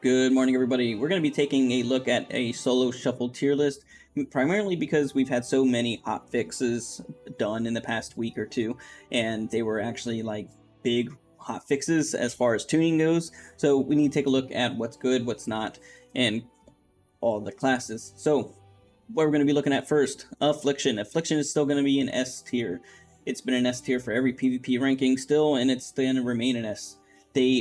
Good morning, everybody. We're going to be taking a look at a solo shuffle tier list, primarily because we've had so many hot fixes done in the past week or two, and they were actually like big hot fixes as far as tuning goes. So we need to take a look at what's good, what's not, and all the classes. So what we're going to be looking at first, Affliction. Affliction is still going to be an S tier. It's been an S tier for every PvP ranking still, and it's going to remain an S.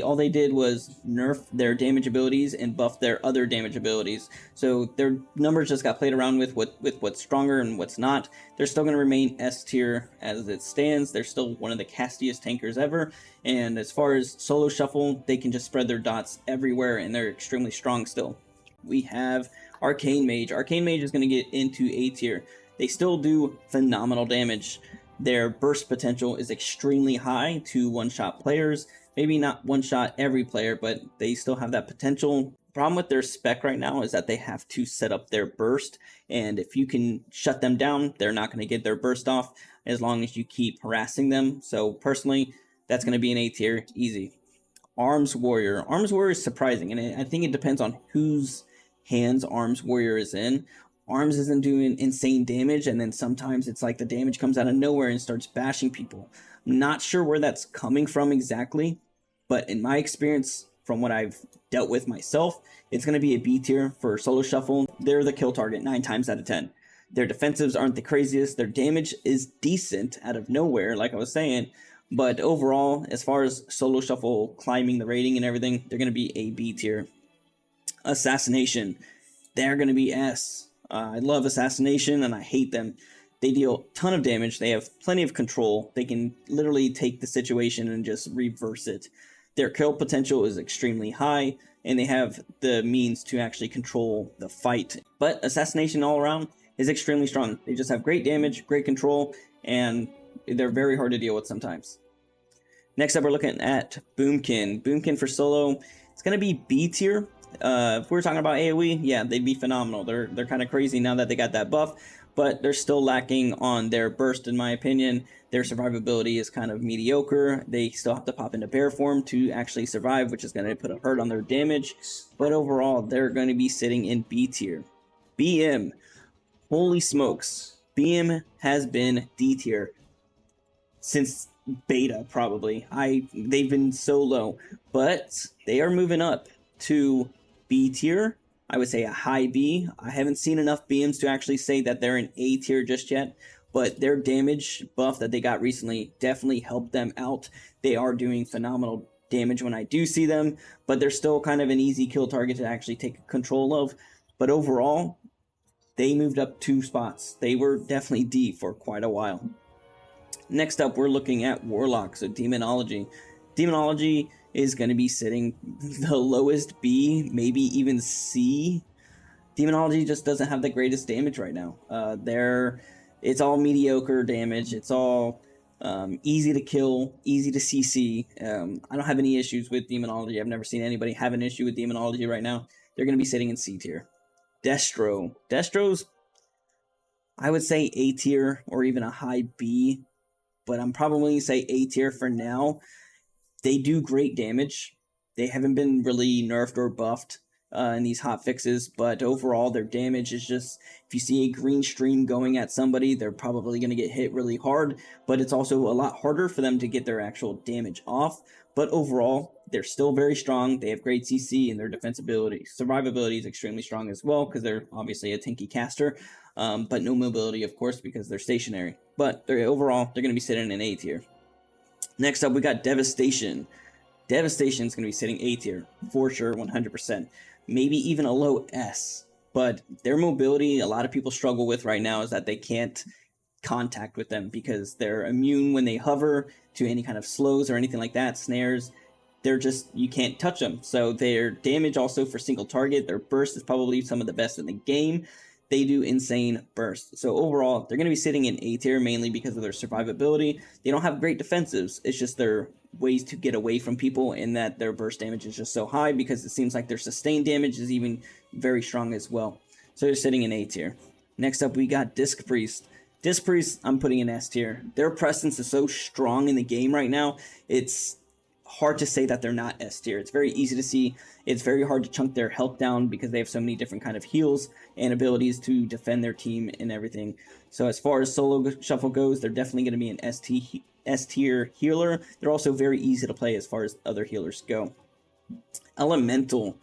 All they did was nerf their damage abilities and buff their other damage abilities. So their numbers just got played around with what's stronger and what's not. They're still going to remain S tier as it stands. They're still one of the castiest tankers ever. And as far as solo shuffle, they can just spread their dots everywhere, and they're extremely strong still. We have Arcane Mage. Arcane Mage is going to get into A tier. They still do phenomenal damage. Their burst potential is extremely high to one-shot players. Maybe not one-shot every player, but they still have that potential. Problem with their spec right now is that they have to set up their burst, and if you can shut them down, they're not going to get their burst off as long as you keep harassing them. So personally, that's going to be an A tier, easy. Arms Warrior. Arms Warrior is surprising, and I think it depends on whose hands Arms Warrior is in. Arms isn't doing insane damage, and then sometimes it's like the damage comes out of nowhere and starts bashing people. I'm not sure where that's coming from exactly, but in my experience, from what I've dealt with myself, it's going to be a B tier for solo shuffle. They're the kill target 9 times out of 10. Their defensives aren't the craziest. Their damage is decent out of nowhere, like I was saying. But overall, as far as solo shuffle climbing the rating and everything, they're going to be a B tier. Assassination. They're going to be S. I love Assassination, and I hate them. They deal a ton of damage. They have plenty of control. They can literally take the situation and just reverse it. Their kill potential is extremely high, and they have the means to actually control the fight. But Assassination all around is extremely strong. They just have great damage, great control, and they're very hard to deal with sometimes. Next up, we're looking at Boomkin. Boomkin for solo, it's going to be B tier. If we're talking about AoE, yeah, they'd be phenomenal. They're kind of crazy now that they got that buff, but they're still lacking on their burst, in my opinion. Their survivability is kind of mediocre. They still have to pop into bear form to actually survive, which is going to put a hurt on their damage. But overall, they're going to be sitting in B tier. BM. Holy smokes. BM has been D tier since beta, probably. They've been so low, but they are moving up to B tier. I would say a high B. I haven't seen enough BMs to actually say that they're an A tier just yet, but their damage buff that they got recently definitely helped them out. They are doing phenomenal damage when I do see them, but they're still kind of an easy kill target to actually take control of. But overall, they moved up 2 spots. They were definitely D for quite a while. Next up, we're looking at Warlock, so Demonology. Demonology is going to be sitting the lowest B, maybe even C. Demonology just doesn't have the greatest damage right now. It's all mediocre damage. It's all easy to kill, easy to CC. I don't have any issues with Demonology. I've never seen anybody have an issue with Demonology right now. They're going to be sitting in C tier. Destro. Destro's, I would say A tier or even a high B, but I'm probably going to say A tier for now. They do great damage. They haven't been really nerfed or buffed in these hot fixes, but overall their damage is just, if you see a green stream going at somebody, they're probably going to get hit really hard, but it's also a lot harder for them to get their actual damage off. But overall, they're still very strong. They have great CC, and their defensibility. Survivability is extremely strong as well, because they're obviously a tanky caster, but no mobility, of course, because they're stationary. But overall, they're going to be sitting in A tier. Next up, we got Devastation. Devastation is going to be sitting A tier, for sure, 100%. Maybe even a low S. But their mobility, a lot of people struggle with right now, is that they can't contact with them because they're immune when they hover to any kind of slows or anything like that, snares. You can't touch them. So their damage also for single target, their burst is probably some of the best in the game. They do insane bursts. So overall, they're going to be sitting in A tier mainly because of their survivability. They don't have great defensives. It's just their ways to get away from people, and that their burst damage is just so high because it seems like their sustained damage is even very strong as well. So they're sitting in A tier. Next up, we got Disc Priest. Disc Priest, I'm putting in S tier. Their presence is so strong in the game right now. It's hard to say that they're not S tier. It's very easy to see. It's very hard to chunk their health down because they have so many different kind of heals and abilities to defend their team and everything. So as far as solo shuffle goes, they're definitely going to be an S tier healer. They're also very easy to play as far as other healers go. Elemental,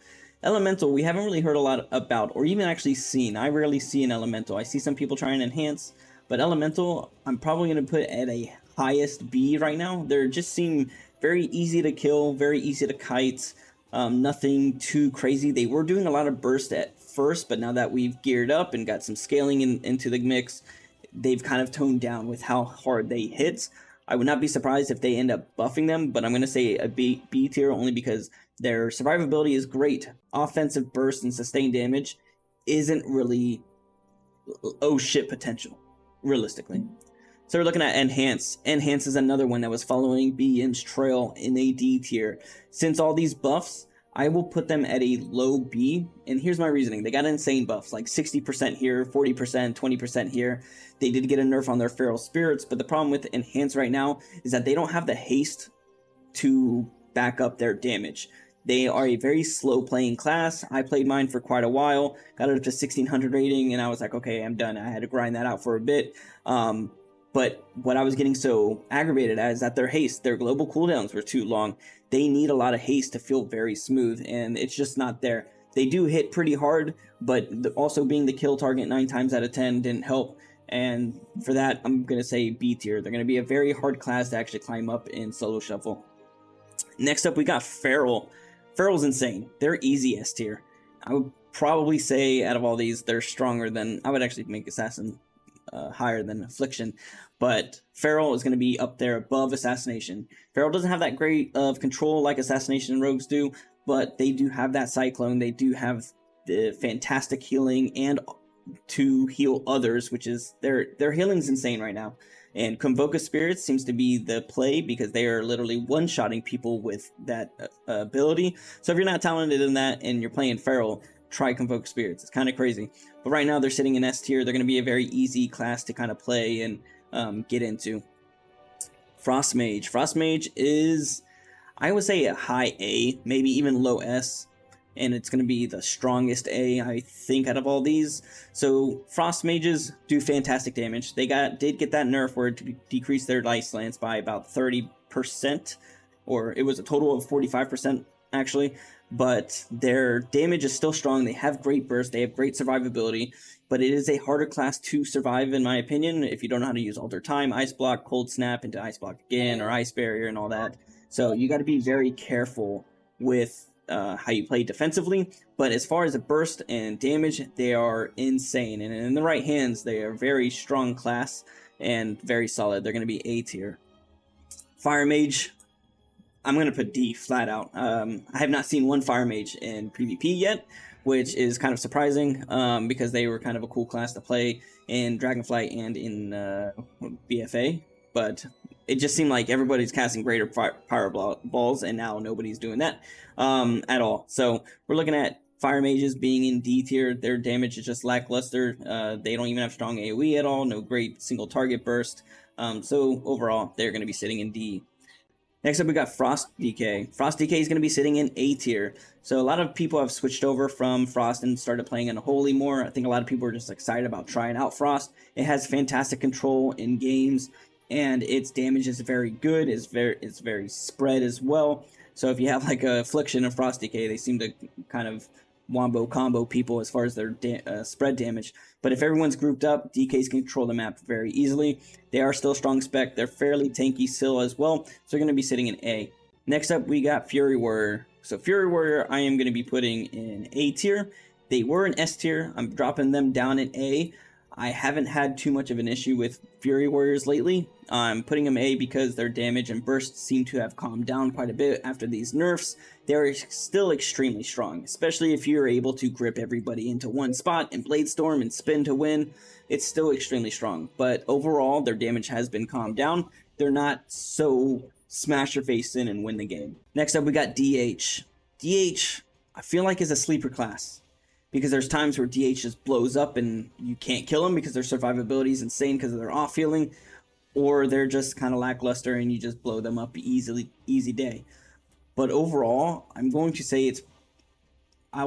we haven't really heard a lot about, or even actually seen. I rarely see an Elemental. I see some people try and enhance, but Elemental, I'm probably going to put at a highest B right now. They just seem very easy to kill, very easy to kite, nothing too crazy. They were doing a lot of burst at first, but now that we've geared up and got some scaling into the mix, they've kind of toned down with how hard they hit. I would not be surprised if they end up buffing them, but I'm going to say a B tier only because their survivability is great. Offensive burst and sustained damage isn't really oh shit potential, realistically. So we're looking at Enhance. Enhance is another one that was following BM's trail in a D tier. Since all these buffs, I will put them at a low B, and here's my reasoning. They got insane buffs, like 60% here, 40%, 20% here. They did get a nerf on their Feral Spirits, but the problem with Enhance right now is that they don't have the haste to back up their damage. They are a very slow playing class. I played mine for quite a while, got it up to 1600 rating, and I was like, okay, I'm done. I had to grind that out for a bit. But what I was getting so aggravated at is that their haste, their global cooldowns were too long. They need a lot of haste to feel very smooth, and it's just not there. They do hit pretty hard, but also being the kill target 9 times out of 10 didn't help. And for that, I'm going to say B tier. They're going to be a very hard class to actually climb up in solo shuffle. Next up, we got Feral. Feral's insane. They're easy S tier. I would probably say out of all these, they're stronger than... I would actually make Assassin higher than Affliction, but Feral is going to be up there above Assassination. Feral doesn't have that great of control like Assassination and Rogues do, but they do have that Cyclone. They do have the fantastic healing and to heal others, which is their healing's insane right now. And Convoke Spirits seems to be the play because they are literally one-shotting people with that ability. So if you're not talented in that and you're playing Feral, try Convoke Spirits. It's kind of crazy. But right now they're sitting in S tier. They're going to be a very easy class to kind of play and get into. Frost Mage. Frost Mage is, I would say, a high A, maybe even low S. And it's going to be the strongest A, I think, out of all these. So Frost Mages do fantastic damage. They did get that nerf where it decreased their Life Lance by about 30%, or it was a total of 45% actually. But their damage is still strong. They have great burst. They have great survivability. But it is a harder class to survive, in my opinion, if you don't know how to use Alter Time, Ice Block, Cold Snap into Ice Block again, or Ice Barrier and all that. So you got to be very careful with how you play defensively. But as far as the burst and damage, they are insane. And in the right hands, they are a very strong class and very solid. They're going to be A tier. Fire Mage, I'm going to put D flat out. I have not seen one Fire Mage in PvP yet, which is kind of surprising because they were kind of a cool class to play in Dragonflight and in BFA. But it just seemed like everybody's casting greater power balls, and now nobody's doing that at all. So we're looking at Fire Mages being in D tier. Their damage is just lackluster. They don't even have strong AoE at all. No great single target burst. So overall, they're going to be sitting in D. Next up, we got Frost DK. Frost DK is going to be sitting in A tier. So a lot of people have switched over from Frost and started playing Unholy more. I think a lot of people are just excited about trying out Frost. It has fantastic control in games, and its damage is very good. It's very spread as well. So if you have like a Affliction and Frost DK, they seem to kind of wombo combo people as far as their spread damage. But if everyone's grouped up, DKs can control the map very easily. They are still strong spec. They're fairly tanky still as well. So they're going to be sitting in A. Next up, we got Fury Warrior. So Fury Warrior, I am going to be putting in A tier. They were in S tier. I'm dropping them down in A. I haven't had too much of an issue with Fury Warriors lately. I'm putting them A because their damage and burst seem to have calmed down quite a bit after these nerfs. They're still extremely strong, especially if you're able to grip everybody into one spot and Blade Storm and spin to win. It's still extremely strong, but overall their damage has been calmed down. They're not so smash your face in and win the game. Next up, we got DH. DH, I feel like, is a sleeper class, because there's times where DH just blows up and you can't kill them because their survivability is insane because of their off healing, or they're just kind of lackluster and you just blow them up easy day. But overall, I will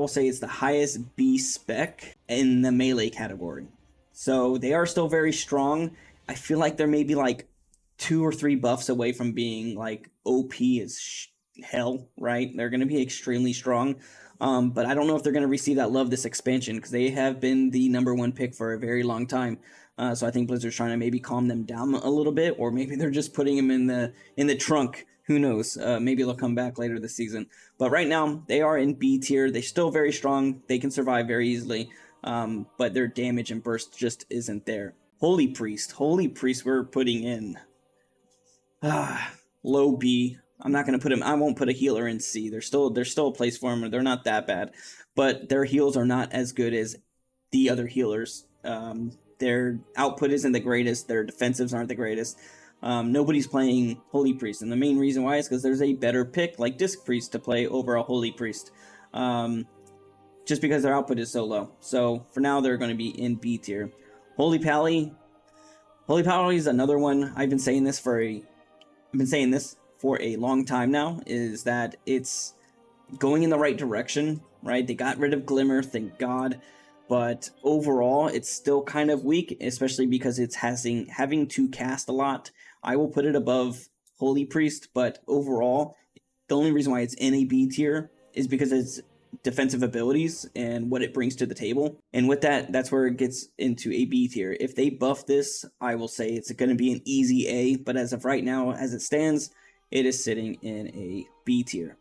say it's the highest B spec in the melee category. So they are still very strong. I feel like they're maybe like 2 or 3 buffs away from being like OP as hell, right? They're going to be extremely strong. But I don't know if they're going to receive that love this expansion, because they have been the #1 pick for a very long time. So I think Blizzard's trying to maybe calm them down a little bit, or maybe they're just putting them in the trunk. Who knows? Maybe they'll come back later this season. But right now, they are in B tier. They're still very strong. They can survive very easily. But their damage and burst just isn't there. Holy Priest. Holy Priest we're putting in low B. I'm not going to put him. I won't put a healer in C. There's still a place for him. They're not that bad. But their heals are not as good as the other healers. Their output isn't the greatest. Their defensives aren't the greatest. Nobody's playing Holy Priest, and the main reason why is because there's a better pick like Disc Priest to play over a Holy Priest, just because their output is so low. So for now, they're going to be in B tier. Holy Pally is another one. I've been saying this for a long time now, is that it's going in the right direction, right? They got rid of Glimmer, thank God. But overall, it's still kind of weak, especially because it's having to cast a lot. I will put it above Holy Priest, but overall, the only reason why it's in a B tier is because it's defensive abilities and what it brings to the table. And with that, that's where it gets into a B tier. If they buff this, I will say it's going to be an easy A, but as of right now, as it stands, it is sitting in a B tier.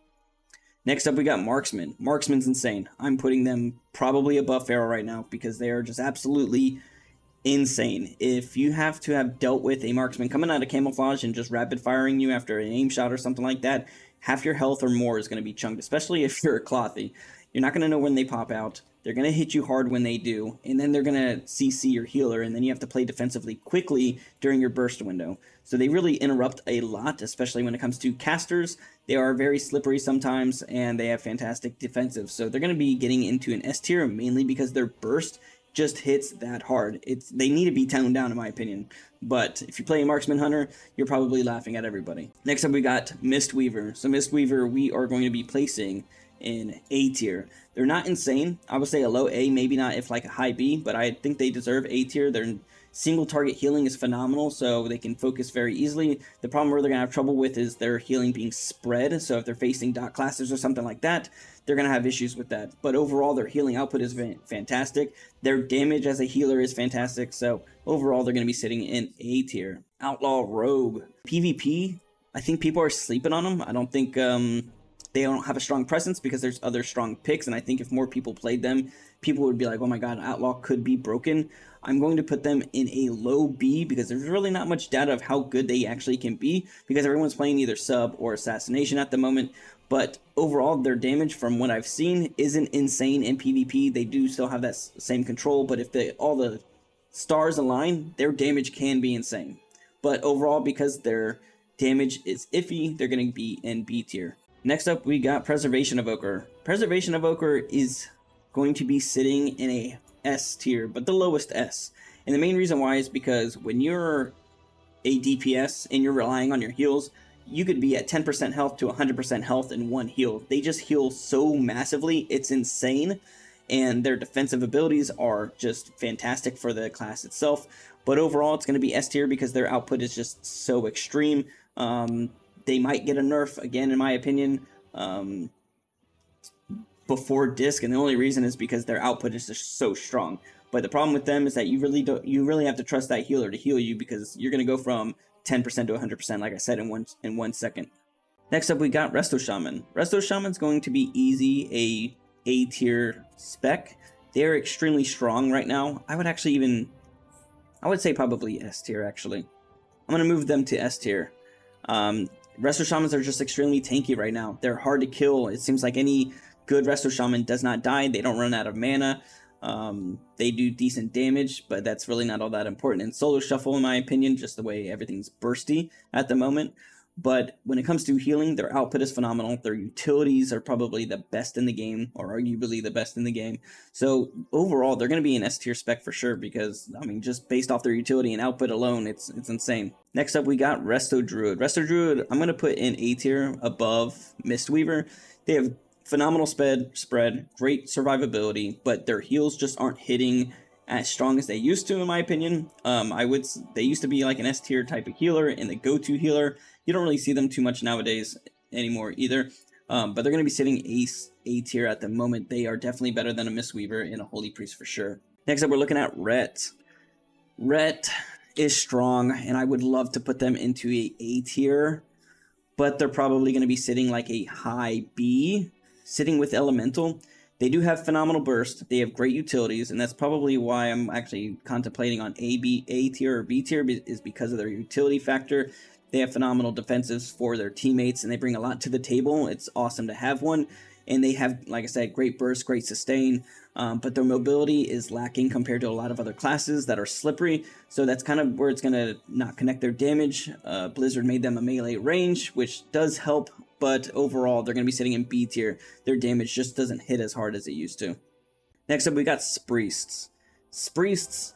Next up, we got Marksman. Marksman's insane. I'm putting them probably above Pharaoh right now because they are just absolutely insane. If you have to have dealt with a Marksman coming out of camouflage and just rapid firing you after an aim shot or something like that, half your health or more is going to be chunked, especially if you're a Clothy. You're not going to know when they pop out. They're going to hit you hard when they do, and then they're going to CC your healer, and then you have to play defensively quickly during your burst window. So they really interrupt a lot, especially when it comes to casters. They are very slippery sometimes, and they have fantastic defensive. So they're going to be getting into an S tier, mainly because their burst just hits that hard. They need to be toned down, in my opinion. But if you play a Marksman Hunter, you're probably laughing at everybody. Next up, we got Mistweaver. So Mistweaver, we are going to be placing in A tier. They're not insane. I would say a low A, maybe not if like a high B, but I think they deserve A tier. Their single target healing is phenomenal, so they can focus very easily. The problem where they're going to have trouble with is their healing being spread, so if they're facing dot classes or something like that, they're going to have issues with that. But overall, their healing output is fantastic. Their damage as a healer is fantastic, so overall, they're going to be sitting in A tier. Outlaw Rogue. PvP, I think people are sleeping on them. I don't think they don't have a strong presence because there's other strong picks, and I think if more people played them, people would be like, oh my god, Outlaw could be broken. I'm going to put them in a low B because there's really not much data of how good they actually can be because everyone's playing either sub or assassination at the moment. But overall, their damage from what I've seen isn't insane in PvP. They do still have that same control, but if all the stars align, their damage can be insane. But overall, because their damage is iffy, they're going to be in B tier. Next up, we got Preservation Evoker. Preservation Evoker is going to be sitting in a S tier, but the lowest S. And the main reason why is because when you're a DPS and you're relying on your heals, you could be at 10% health to 100% health in one heal. They just heal so massively, it's insane. And their defensive abilities are just fantastic for the class itself. But overall, it's going to be S tier because their output is just so extreme. They might get a nerf, again, in my opinion, before disc, and the only reason is because their output is just so strong. But the problem with them is that you really have to trust that healer to heal you because you're going to go from 10% to 100%, like I said, in 1 second. Next up, we got Resto Shaman. Resto Shaman's going to be easy, A tier spec. They're extremely strong right now. I would say probably S tier, actually. I'm going to move them to S tier. Resto Shamans are just extremely tanky right now. They're hard to kill. It seems like any good Resto Shaman does not die. They don't run out of mana. They do decent damage, but that's really not all that important in solo shuffle, in my opinion, just the way everything's bursty at the moment. But when it comes to healing, their output is phenomenal. Their utilities are probably the best in the game, or arguably the best in the game. So overall, they're going to be an S tier spec for sure because, I mean, just based off their utility and output alone, it's insane. Next up, we got Resto Druid. Resto Druid, I'm going to put in A tier above Mistweaver. They have phenomenal spread, great survivability, but their heals just aren't hitting as strong as they used to, in my opinion. They used to be like an S tier type of healer and the go-to healer. You don't really see them too much nowadays anymore either. But they're going to be sitting A tier at the moment. They are definitely better than a Mistweaver and a Holy Priest for sure. Next up, we're looking at Ret. Ret is strong, and I would love to put them into A tier, but they're probably going to be sitting like a high B, sitting with Elemental. They do have phenomenal burst. They have great utilities, and that's probably why I'm actually contemplating on A tier or B tier, is because of their utility factor. They have phenomenal defensives for their teammates, and they bring a lot to the table. It's awesome to have one. And they have, like I said, great burst, great sustain, but their mobility is lacking compared to a lot of other classes that are slippery. So that's kind of where it's going to not connect their damage. Blizzard made them a melee range, which does help, but overall, they're going to be sitting in B tier. Their damage just doesn't hit as hard as it used to. Next up, we got Spriests. Spriests,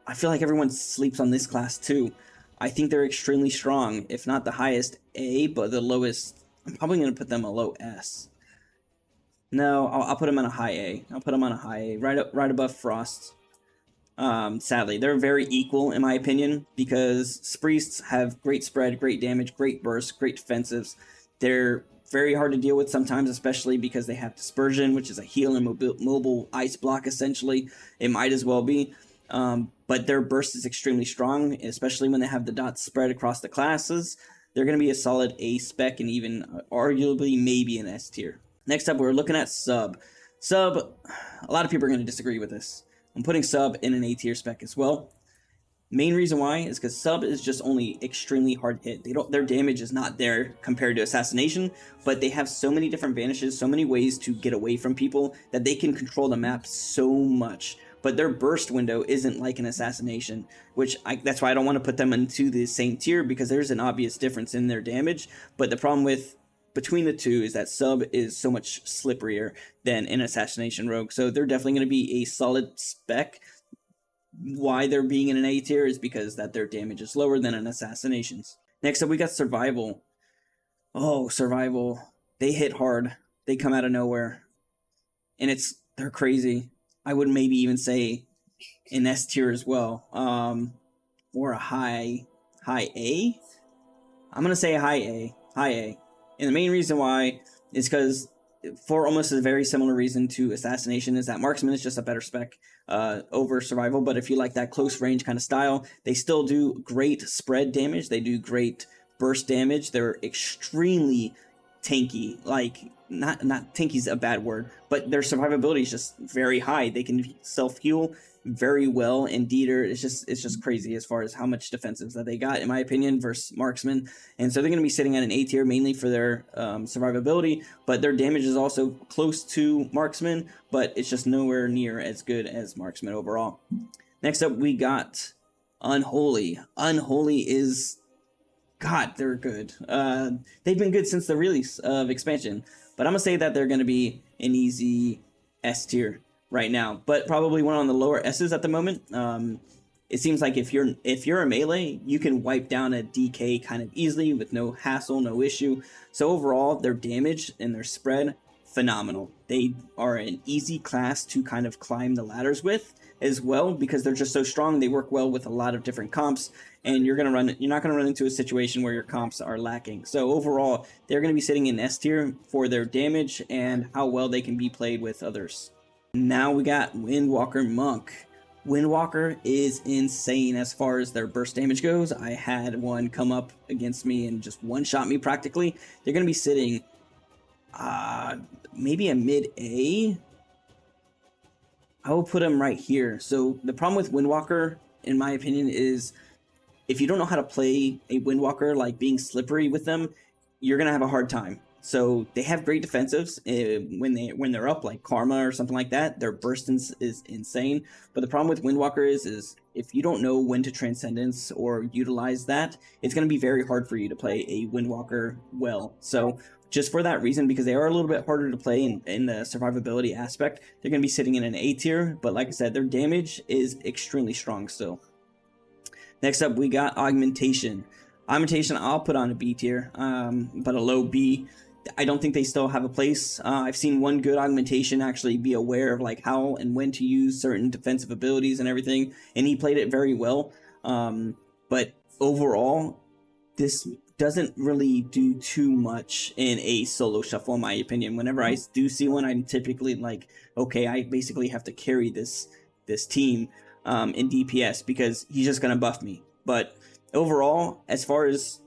I feel like everyone sleeps on this class too. I think they're extremely strong, if not the highest A, but the lowest, I'm probably going to put them a low S. No, I'll put them on a high A. I'll put them on a high A, right above Frost. Sadly, they're very equal in my opinion, because Spriests have great spread, great damage, great burst, great defensives. They're very hard to deal with sometimes, especially because they have Dispersion, which is a heal and mobile ice block essentially. It might as well be. But their burst is extremely strong, especially when they have the dots spread across the classes. They're going to be a solid A spec and even arguably maybe an S tier. Next up, we're looking at Sub. Sub, a lot of people are going to disagree with this. I'm putting Sub in an A tier spec as well. Main reason why is because Sub is just only extremely hard hit. Their damage is not there compared to Assassination, but they have so many different vanishes, so many ways to get away from people that they can control the map so much. But their burst window isn't like an Assassination, that's why I don't want to put them into the same tier, because there's an obvious difference in their damage. But the problem between the two is that Sub is so much slipperier than an Assassination rogue. So they're definitely going to be a solid spec. Why they're being in an A tier is because that their damage is lower than an Assassination's. Next up, we got Survival. Oh, Survival. They hit hard. They come out of nowhere. And they're crazy. I would maybe even say an S tier as well. Or a high A. I'm going to say a high A. And the main reason why is because, for almost a very similar reason to Assassination, is that Marksman is just a better spec over Survival. But if you like that close range kind of style, they still do great spread damage. They do great burst damage. They're extremely tanky. Like, not tanky's a bad word, but their survivability is just very high. They can self-heal very well, and Dieter, it's just crazy as far as how much defensives that they got, in my opinion, versus Marksman. And so they're going to be sitting at an A tier mainly for their survivability, but their damage is also close to Marksman, but it's just nowhere near as good as Marksman overall. Next up, we got Unholy. Unholy is, God, they're good. They've been good since the release of expansion, but I'm gonna say that they're gonna be an easy S tier right now, but probably one on the lower S's at the moment. It seems like if you're a melee, you can wipe down a DK kind of easily with no hassle, no issue. So overall, their damage and their spread, phenomenal. They are an easy class to kind of climb the ladders with as well, because they're just so strong. They work well with a lot of different comps, and you're not gonna run into a situation where your comps are lacking. So overall, they're gonna be sitting in S tier for their damage and how well they can be played with others. Now we got Windwalker Monk. Windwalker is insane as far as their burst damage goes. I had one come up against me and just one-shot me practically. They're gonna be sitting maybe a mid-A. I will put them right here. So the problem with Windwalker, in my opinion, is if you don't know how to play a Windwalker, like being slippery with them, you're going to have a hard time. So they have great defensives when they're up, like Karma or something like that. Their burst is insane. But the problem with Windwalker is if you don't know when to Transcendence or utilize that, it's going to be very hard for you to play a Windwalker well. So just for that reason, because they are a little bit harder to play in the survivability aspect, they're going to be sitting in an A tier, but like I said, their damage is extremely strong still. Next up, we got Augmentation. Augmentation, I'll put on a B tier, but a low B. I don't think they still have a place. I've seen one good Augmentation actually be aware of like how and when to use certain defensive abilities and everything, and he played it very well. But overall, this doesn't really do too much in a solo shuffle, in my opinion. Whenever I do see one, I'm typically like, okay, I basically have to carry this team in DPS because he's just gonna buff me. But overall, as far as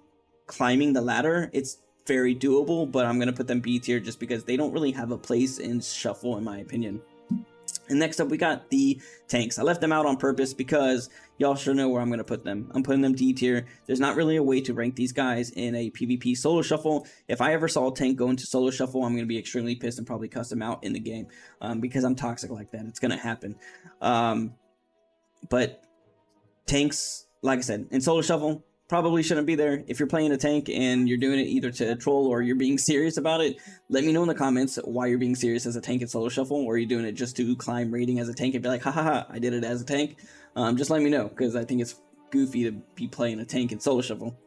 climbing the ladder, it's very doable, but I'm gonna put them B tier just because they don't really have a place in shuffle, in my opinion. And next up, we got the tanks. I left them out on purpose because y'all should know where I'm going to put them. I'm putting them D tier. There's not really a way to rank these guys in a PvP solo shuffle. If I ever saw a tank go into solo shuffle, I'm going to be extremely pissed and probably cuss them out in the game because I'm toxic like that. It's going to happen. But tanks, like I said, in solo shuffle, probably shouldn't be there. If you're playing a tank and you're doing it either to troll or you're being serious about it, let me know in the comments why you're being serious as a tank in solo shuffle, or you're doing it just to climb rating as a tank and be like, ha ha ha, I did it as a tank. Just let me know, because I think it's goofy to be playing a tank in solo shuffle.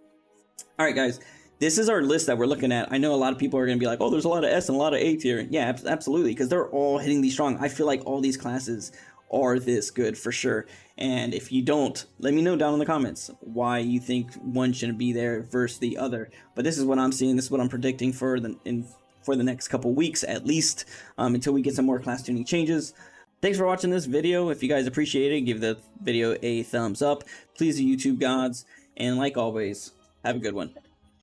Alright guys, this is our list that we're looking at. I know a lot of people are going to be like, oh, there's a lot of S and a lot of A tier. Yeah, absolutely, because they're all hitting these strong. I feel like all these classes are this good for sure. And if you don't, let me know down in the comments why you think one shouldn't be there versus the other. But this is what I'm seeing. This is what I'm predicting for the next couple weeks at least, until we get some more class tuning changes. Thanks for watching this video. If you guys appreciate it, give the video a thumbs up. Please, the YouTube gods, and like always, have a good one.